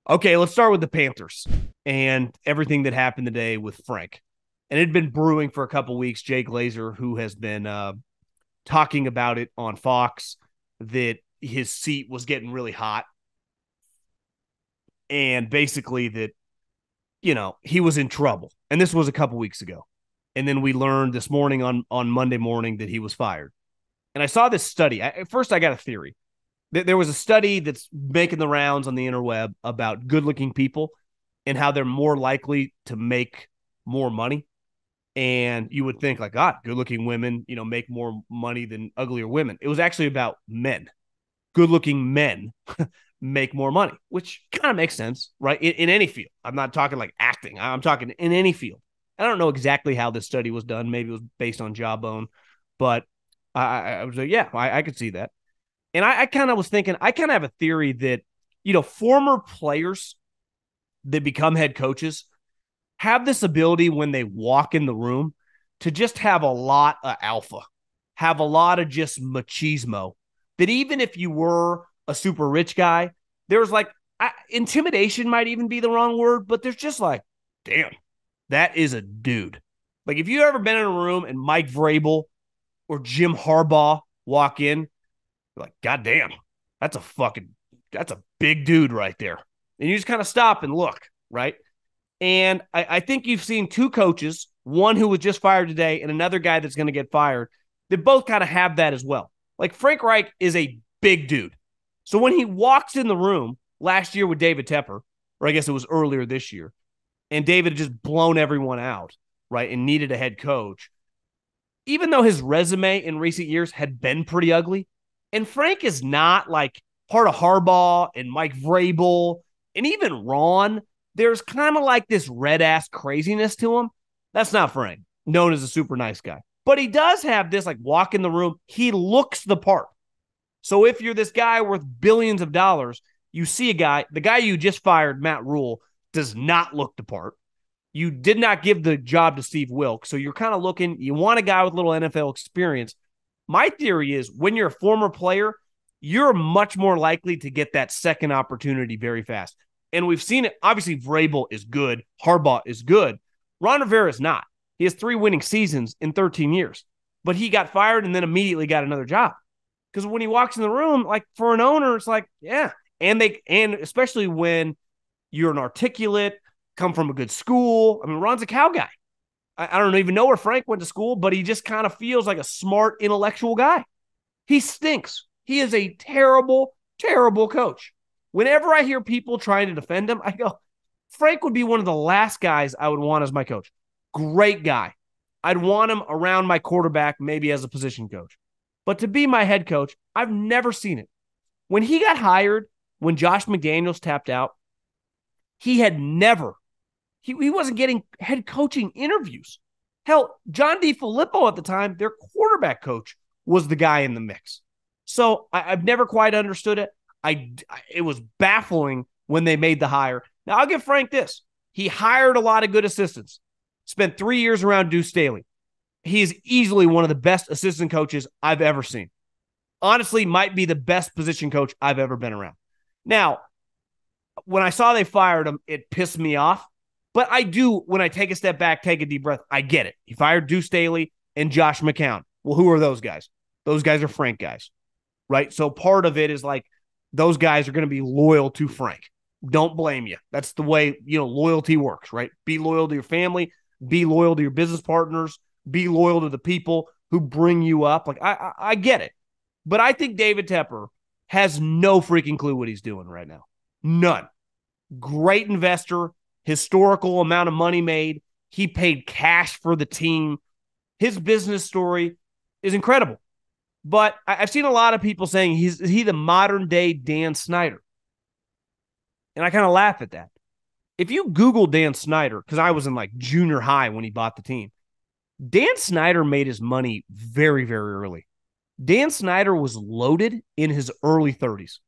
Okay, let's start with the Panthers and everything that happened today with Frank. And it had been brewing for a couple weeks. Jay Glazer, who has been talking about it on Fox, that his seat was getting really hot. And basically that, he was in trouble. And this was a couple weeks ago. And then we learned this morning on Monday morning that he was fired. And I saw this study. At first, I got a theory. There was a study that's making the rounds on the interweb about good looking people and how they're more likely to make more money. And you would think, like, God, good looking women, make more money than uglier women. It was actually about men. Good looking men make more money, which kind of makes sense, right? In any field. I'm not talking like acting, I'm talking in any field. I don't know exactly how this study was done. Maybe it was based on Jawbone, but I was like, yeah, I could see that. And I kind of was thinking, I kind of have a theory that, former players that become head coaches have this ability when they walk in the room to just have a lot of alpha, have a lot of just machismo. That even if you were a super rich guy, there's like intimidation might even be the wrong word, but there's just like, damn, that is a dude. Like if you ever been in a room and Mike Vrabel or Jim Harbaugh walk in, you're like, God damn, that's a big dude right there. And you just kind of stop and look, right? And I think you've seen two coaches, one who was just fired today and another guy that's going to get fired, that both kind of have that as well. Like Frank Reich is a big dude. So when he walks in the room last year with David Tepper, or I guess it was earlier this year, and David had just blown everyone out, right, and needed a head coach, even though his resume in recent years had been pretty ugly, and Frank is not like part of Harbaugh and Mike Vrabel and even Ron, there's kind of like this red ass craziness to him. That's not Frank, known as a super nice guy. But he does have this like walk in the room. He looks the part. So if you're this guy worth billions of dollars, you see a guy, the guy you just fired, Matt Rule, does not look the part. You did not give the job to Steve Wilk. So you're kind of looking, you want a guy with a little NFL experience. My theory is when you're a former player, you're much more likely to get that second opportunity very fast. And we've seen it. Obviously, Vrabel is good. Harbaugh is good. Ron Rivera is not. He has 3 winning seasons in 13 years. But he got fired and then immediately got another job. Because when he walks in the room, like for an owner, it's like, yeah. And especially when you're an articulate, come from a good school. I mean, Ron's a Cal guy. I don't even know where Frank went to school, but he just kind of feels like a smart, intellectual guy. He stinks. He is a terrible, terrible coach. Whenever I hear people trying to defend him, I go, Frank would be one of the last guys I would want as my coach. Great guy. I'd want him around my quarterback, maybe as a position coach. But to be my head coach, I've never seen it. When he got hired, when Josh McDaniels tapped out, he had never, he wasn't getting head coaching interviews. Hell, John DeFilippo at the time, their quarterback coach, was the guy in the mix. So I've never quite understood it. It was baffling when they made the hire. Now, I'll give Frank this. He hired a lot of good assistants, spent 3 years around Duce Staley. He is easily one of the best assistant coaches I've ever seen. Honestly, might be the best position coach I've ever been around. Now, when I saw they fired him, it pissed me off. But I do, when I take a step back, take a deep breath, I get it. He fired Duce Staley and Josh McCown. Well, who are those guys? Those guys are Frank guys, right? So part of it is like, those guys are going to be loyal to Frank. Don't blame you. That's the way, loyalty works, right? Be loyal to your family, be loyal to your business partners, be loyal to the people who bring you up. Like, I get it. But I think David Tepper has no freaking clue what he's doing right now. None. Great investor, historical amount of money made. He paid cash for the team. His business story is incredible. But I've seen a lot of people saying is he the modern day Dan Snyder? And I kind of laugh at that. If you Google Dan Snyder, because I was in like junior high when he bought the team, Dan Snyder made his money very, very early. Dan Snyder was loaded in his early 30s.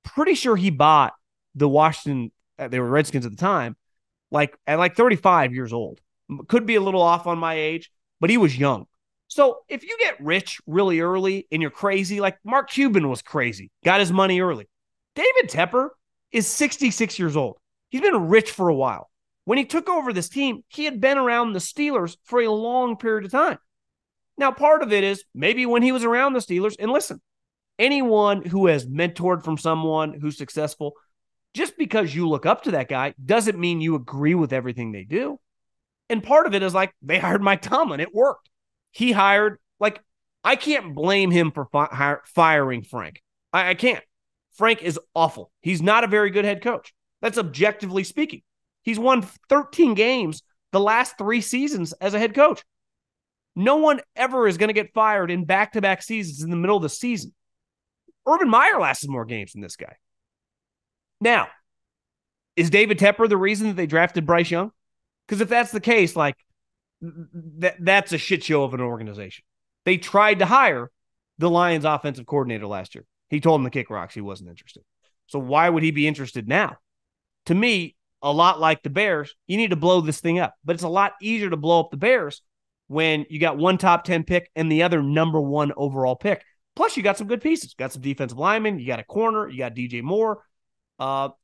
Pretty sure he bought the Washington, they were Redskins at the time, like at like 35 years old. Could be a little off on my age, but he was young. So if you get rich really early and you're crazy, like Mark Cuban was crazy, got his money early. David Tepper, is 66 years old. He's been rich for a while. When he took over this team, he had been around the Steelers for a long period of time. Now, part of it is maybe when he was around the Steelers, and listen, anyone who has mentored from someone who's successful, just because you look up to that guy doesn't mean you agree with everything they do. And part of it is like they hired Mike Tomlin. It worked. He hired, like, I can't blame him for firing Frank. I can't. Frank is awful. He's not a very good head coach. That's objectively speaking. He's won 13 games the last 3 seasons as a head coach. No one ever is going to get fired in back-to-back seasons in the middle of the season. Urban Meyer lasted more games than this guy. Now, is David Tepper the reason that they drafted Bryce Young? Because if that's the case, like, that's a shit show of an organization. They tried to hire the Lions offensive coordinator last year. He told him to kick rocks. He wasn't interested. So why would he be interested now? To me, a lot like the Bears, you need to blow this thing up. But it's a lot easier to blow up the Bears when you got one top 10 pick and the other number 1 overall pick. Plus, you got some good pieces. You got some defensive linemen. You got a corner. You got DJ Moore.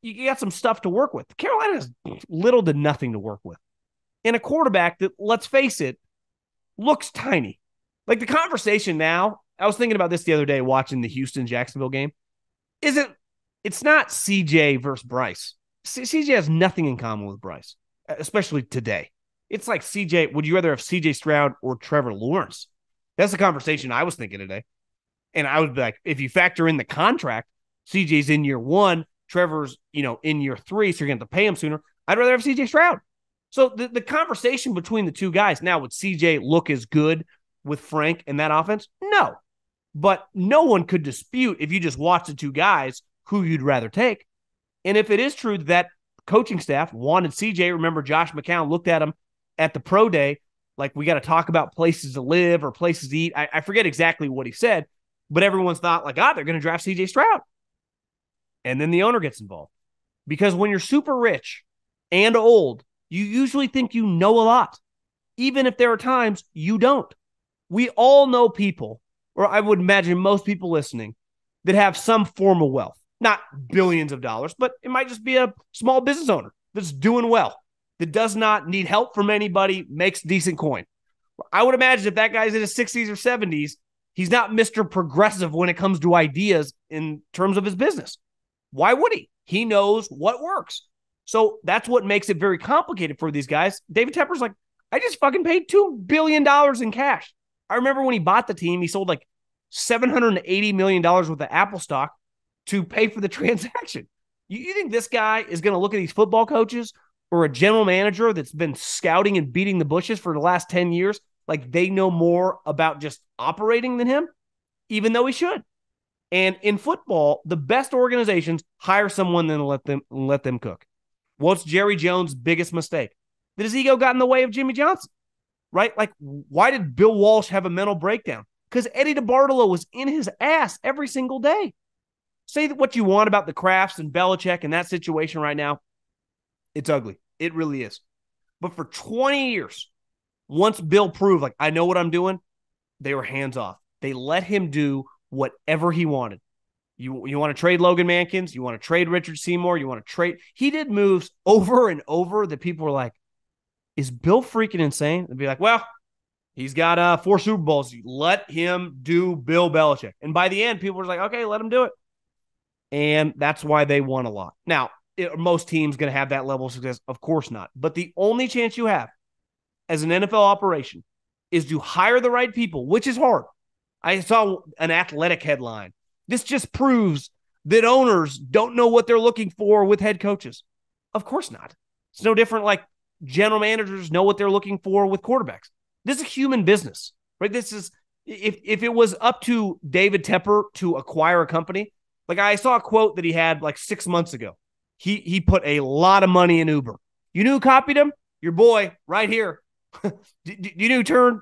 You got some stuff to work with. Carolina has little to nothing to work with. And a quarterback that, let's face it, looks tiny. Like the conversation now, I was thinking about this the other day watching the Houston-Jacksonville game. It's not CJ versus Bryce. CJ has nothing in common with Bryce, especially today. It's like CJ, would you rather have CJ Stroud or Trevor Lawrence? That's the conversation I was thinking today. And I would be like, if you factor in the contract, CJ's in year 1, Trevor's, in year 3, so you're going to have to pay him sooner. I'd rather have CJ Stroud. So the conversation between the two guys, now would CJ look as good with Frank in that offense? No. But no one could dispute, if you just watch the two guys, who you'd rather take. And if it is true that coaching staff wanted CJ, remember Josh McCown looked at him at the pro day, like, we got to talk about places to live or places to eat. I forget exactly what he said, but everyone's thought like, they're going to draft CJ Stroud. And then the owner gets involved. Because when you're super rich and old, you usually think you know a lot, even if there are times you don't. We all know people, or I would imagine most people listening, that have some form of wealth. Not billions of dollars, but it might just be a small business owner that's doing well, that does not need help from anybody, makes decent coin. I would imagine if that guy's in his 60s or 70s, he's not Mr. Progressive when it comes to ideas in terms of his business. Why would he? He knows what works. So that's what makes it very complicated for these guys. David Tepper's like, I just fucking paid $2 billion in cash. I remember when he bought the team, he sold like $780 million worth of Apple stock to pay for the transaction. You think this guy is going to look at these football coaches or a general manager that's been scouting and beating the bushes for the last 10 years like they know more about just operating than him? Even though he should. And in football, the best organizations hire someone then let them cook. What's Jerry Jones' biggest mistake? That his ego got in the way of Jimmy Johnson, right? Like, why did Bill Walsh have a mental breakdown? Because Eddie DeBartolo was in his ass every single day. Say that what you want about the Crafts and Belichick and that situation right now, it's ugly. It really is. But for 20 years, once Bill proved, like, I know what I'm doing, they were hands off. They let him do whatever he wanted. You want to trade Logan Mankins? You want to trade Richard Seymour? You want to trade? He did moves over and over that people were like, is Bill freaking insane? They'd be like, well, he's got 4 Super Bowls. Let him do Bill Belichick. And by the end, people were like, okay, let him do it. And that's why they won a lot. Now, most teams going to have that level of success? Of course not. But the only chance you have as an NFL operation is to hire the right people, which is hard. I saw an Athletic headline. This just proves that owners don't know what they're looking for with head coaches. Of course not. It's no different like general managers know what they're looking for with quarterbacks. This is a human business, right? This is, if it was up to David Tepper to acquire a company, like I saw a quote that he had like 6 months ago. He put a lot of money in Uber. You knew who copied him? Your boy right here. You knew turned,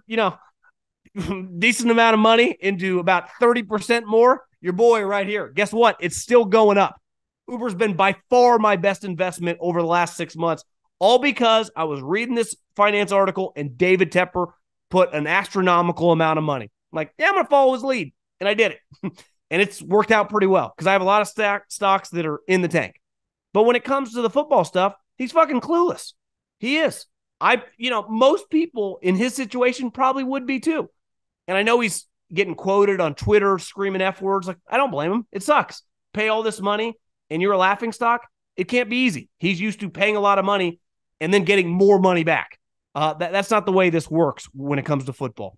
decent amount of money into about 30% more? Your boy right here. Guess what? It's still going up. Uber's been by far my best investment over the last 6 months, all because I was reading this finance article and David Tepper put an astronomical amount of money. I'm like, yeah, I'm going to follow his lead. And I did it. And it's worked out pretty well because I have a lot of stocks that are in the tank. But when it comes to the football stuff, he's fucking clueless. He is. Most people in his situation probably would be too. And I know he's getting quoted on Twitter screaming F words. Like, I don't blame him. It sucks. Pay all this money and you're a laughingstock. It can't be easy. He's used to paying a lot of money and then getting more money back. That's not the way this works when it comes to football.